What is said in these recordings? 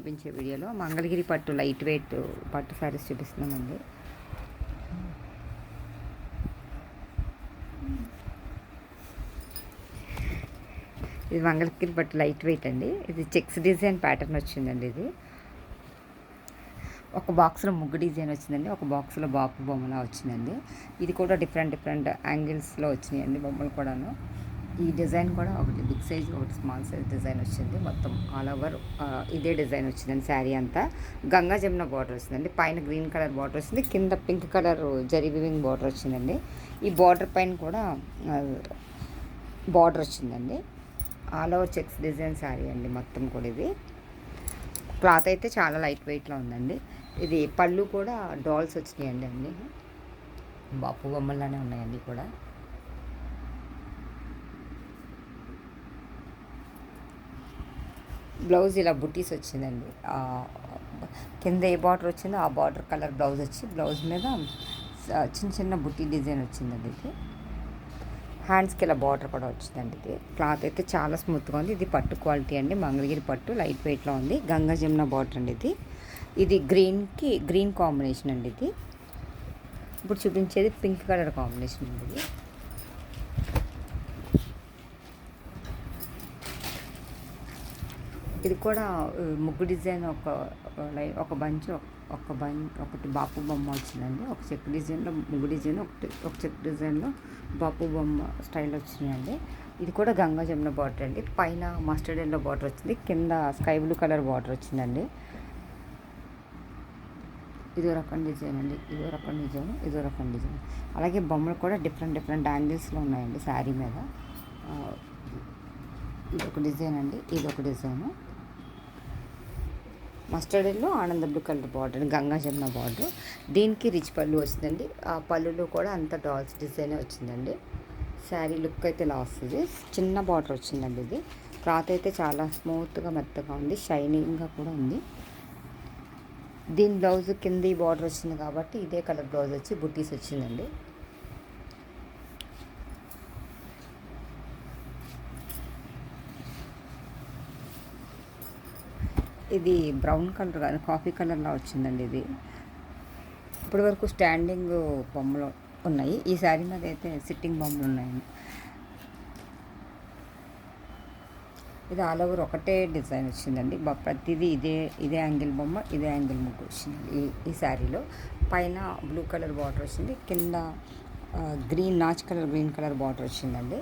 చూపించే వీడియోలో మంగళగిరి పట్టు లైట్ వెయిట్ పట్టు శారీస్ చూపిస్తున్నామండి. ఇది మంగళగిరి పట్టు లైట్ వెయిట్ అండి. ఇది చెక్స్ డిజైన్ ప్యాటర్న్ వచ్చిందండి. ఇది ఒక బాక్స్లో ముగ్గు డిజైన్ వచ్చిందండి, ఒక బాక్స్లో బాపు బొమ్మలా వచ్చిందండి. ఇది కూడా డిఫరెంట్ యాంగిల్స్లో వచ్చినాయండి బొమ్మలు కూడాను. ఈ డిజైన్ కూడా ఒకటి బిగ్ సైజ్, ఒకటి స్మాల్ సైజ్ డిజైన్ వచ్చింది. మొత్తం ఆల్ ఓవర్ ఇదే డిజైన్ వచ్చిందండి. శారీ అంతా గంగా జమున బార్డర్ వచ్చిందండి. పైన గ్రీన్ కలర్ బార్డర్ వచ్చింది, కింద pink colour zari weaving border వచ్చిందండి. ఈ బార్డర్ పైన కూడా బార్డర్ వచ్చిందండి. All over checks design sari అండి మొత్తం కూడా. ఇది క్లాత్ అయితే చాలా లైట్ వెయిట్లో ఉందండి. ఇది పళ్ళు కూడా డాల్స్ వచ్చినాయండి. అన్నీ బాపు బొమ్మల్లానే ఉన్నాయండి కూడా. బ్లౌజ్ ఇలా బుట్టీస్ వచ్చిందండి. కింద ఏ బార్డర్ వచ్చిందో ఆ బార్డర్ కలర్ బ్లౌజ్ వచ్చి బ్లౌజ్ మీద చిన్న బుట్టీ డిజైన్ వచ్చిందండి. ఇది హ్యాండ్స్కి ఇలా బార్డర్ కూడా వచ్చిందండి. ఇది క్లాత్ అయితే చాలా స్మూత్గా ఉంది. ఇది పట్టు క్వాలిటీ అండి, మంగళగిరి పట్టు లైట్ వెయిట్లో ఉంది. గంగా జమున బార్డర్ అండి. ఇది గ్రీన్ కాంబినేషన్ అండి. ఇది ఇప్పుడు చూపించేది పింక్ కలర్ కాంబినేషన్ అండి. ఇది కూడా ముగ్గు డిజైన్ ఒకటి బాపు బొమ్మ వచ్చిందండి. ఒక చెక్ డిజైన్లో ముగ్గు డిజైన్, ఒక చెక్ డిజైన్లో బాపు బొమ్మ స్టైల్ వచ్చినాయండి. ఇది కూడా గంగా జమున బార్డర్ అండి. పైన మస్టర్డ్ ఎల్లో బార్డర్ వచ్చింది, కింద స్కై బ్లూ కలర్ బార్డర్ వచ్చిందండి. ఇదో రకం డిజైన్ అండి, ఇదో రకం డిజైన్. అలాగే బొమ్మలు కూడా డిఫరెంట్ యాంగిల్స్లో ఉన్నాయండి శారీ మీద. ఇదొక డిజైన్ అండి, ఇదొక డిజైను. మస్టర్డ్ ఎల్లో ఆనంద blue colour border, Ganga Jamuna border. దీనికి రిచ్ పళ్ళు వచ్చిందండి. ఆ పళ్ళులో కూడా అంత డాల్స్ డిజైనే వచ్చిందండి. శారీ లుక్ అయితే ఇలా వస్తుంది. చిన్న బార్డర్ వచ్చిందండి. ఇది క్లాత్ అయితే చాలా స్మూత్గా మెత్తగా ఉంది, షైనింగ్గా కూడా ఉంది. దీని బ్లౌజ్ కింద ఈ బార్డర్ వచ్చింది కాబట్టి ఇదే కలర్ బ్లౌజ్ వచ్చి బుట్టీస్ వచ్చిందండి. ఇది బ్రౌన్ కలర్ కాదు, కాఫీ కలర్లా వచ్చిందండి. ఇది ఇప్పటి వరకు స్టాండింగ్ బొమ్మలు ఉన్నాయి, ఈ శారీ మీద అయితే సిట్టింగ్ బొమ్మలు ఉన్నాయండి. ఇది ఆల్ ఓవర్ ఒకటే డిజైన్ వచ్చిందండి. ప్రతిదీ ఇదే యాంగిల్ బొమ్మ, ఇదే యాంగిల్ ముగ్గు వచ్చింది ఈ శారీలో. పైన బ్లూ కలర్ బార్డర్ వచ్చింది, కింద notch colour green colour border వచ్చిందండి.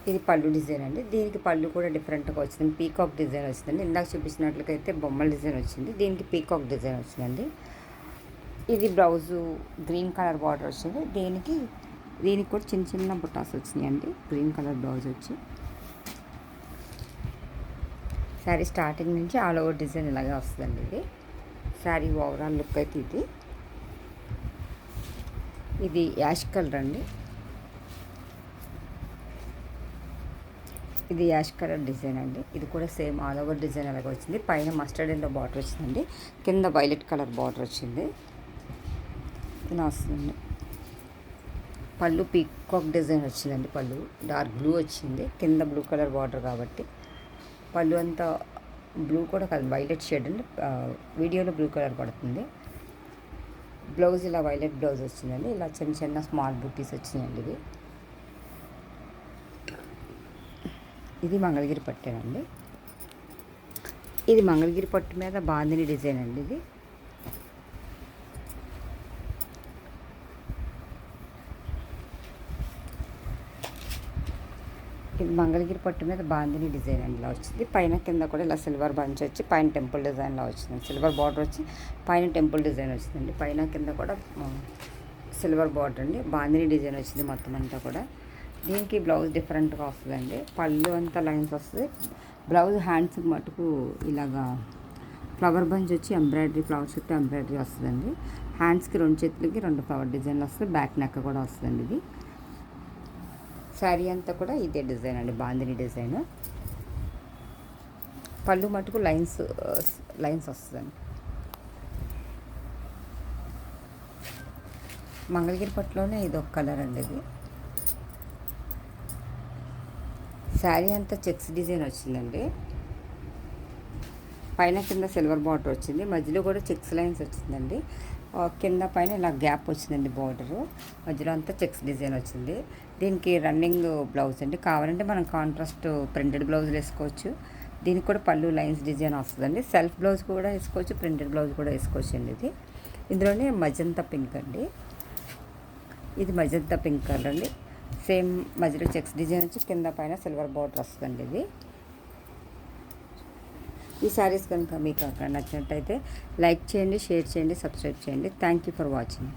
ఇది పళ్ళు డిజైన్ అండి. దీనికి పళ్ళు కూడా డిఫరెంట్గా వచ్చింది, పీకాక్ డిజైన్ వచ్చిందండి. ఇందాక చూపించినట్లయితే బొమ్మల డిజైన్ వచ్చింది, దీనికి పీకాక్ డిజైన్ వచ్చిందండి. ఇది బ్లౌజు గ్రీన్ కలర్ బార్డర్ వచ్చింది. దీనికి కూడా చిన్న బుట్టాస్ వచ్చినాయండి. గ్రీన్ కలర్ బ్లౌజ్ వచ్చి శారీ స్టార్టింగ్ నుంచి ఆల్ ఓవర్ డిజైన్ ఇలాగే వస్తుందండి. ఇది శారీ ఓవరాల్ లుక్ అయితే ఇది యాష్ కలర్ అండి. ఇది యాష్ కలర్ డిజైన్ అండి. ఇది కూడా సేమ్ ఆల్ ఓవర్ డిజైన్ అలాగే వచ్చింది. పైన మస్టర్డ్ ఎల్లో బార్డర్ వచ్చిందండి, కింద వైలెట్ కలర్ బార్డర్ వచ్చింది. ఇలా వస్తుందండి. పళ్ళు పీకాక్ డిజైన్ వచ్చిందండి. పళ్ళు డార్క్ బ్లూ వచ్చింది, కింద బ్లూ కలర్ బార్డర్ కాబట్టి పళ్ళు అంతా బ్లూ కూడా కాదు, వైలెట్ షేడ్ అండి. వీడియోలో బ్లూ కలర్ పడుతుంది. బ్లౌజ్ ఇలా వైలెట్ బ్లౌజ్ వచ్చిందండి. ఇలా చిన్న స్మాల్ బుట్టీస్ వచ్చినాయండి. ఇది మంగళగిరి పట్టేనండి. ఇది మంగళగిరి పట్టు మీద బాందిని డిజైన్ అండి. ఇది మంగళగిరి పట్టు మీద బాందిని డిజైన్ అండి ఇలా వచ్చింది. పైన కింద కూడా ఇలా సిల్వర్ బంచ్ వచ్చి పైన టెంపుల్ డిజైన్లో వచ్చింది. సిల్వర్ బార్డర్ వచ్చి పైన టెంపుల్ డిజైన్ వచ్చిందండి. పైన కింద కూడా సిల్వర్ బార్డర్ అండి, బాందిని డిజైన్ వచ్చింది మొత్తం అంతా కూడా. దీనికి బ్లౌజ్ డిఫరెంట్గా వస్తుందండి. పళ్ళు అంతా లైన్స్ వస్తుంది. బ్లౌజ్ హ్యాండ్స్కి మటుకు ఇలాగా ఫ్లవర్ బంచ్ వచ్చి ఫ్లవర్ చుట్టూ ఎంబ్రాయిడరీ వస్తుందండి. హ్యాండ్స్కి 2 చేతులకి 2 ఫ్లవర్ డిజైన్లు వస్తుంది. బ్యాక్ నెక్ కూడా వస్తుందండి. ఇది శారీ అంతా కూడా ఇదే డిజైన్ అండి, బాందిని డిజైన్. పళ్ళు మటుకు లైన్స్ వస్తుందండి. మంగళగిరి పట్టులోనే ఇది ఒక కలర్ అండి. ఇది శారీ అంతా చెక్స్ డిజైన్ వచ్చిందండి. పైన కింద సిల్వర్ బార్డర్ వచ్చింది, మధ్యలో కూడా చెక్స్ లైన్స్ వచ్చిందండి. కింద పైన ఇలా గ్యాప్ వచ్చిందండి బార్డరు, మధ్యలో అంతా చెక్స్ డిజైన్ వచ్చింది. దీనికి రన్నింగ్ బ్లౌజ్ అండి. కావాలంటే మనం కాంట్రాస్ట్ ప్రింటెడ్ బ్లౌజులు వేసుకోవచ్చు. దీనికి కూడా పళ్ళు లైన్స్ డిజైన్ వస్తుందండి. సెల్ఫ్ బ్లౌజ్ కూడా వేసుకోవచ్చు, ప్రింటెడ్ బ్లౌజ్ కూడా వేసుకోవచ్చు అండి. ఇందులోనే మజంతా పింక్ అండి. ఇది మజంతా పింక్ కలర్ అండి. సేమ్ మధ్యలో చెక్స్ డిజైన్ వచ్చి కింద పైన సిల్వర్ బార్డర్ వస్తుందండి. ఈ శారీస్ కనుక మీకు అక్కడ నచ్చినట్టయితే లైక్ చేయండి, షేర్ చేయండి, సబ్స్క్రైబ్ చేయండి. Thank you for watching.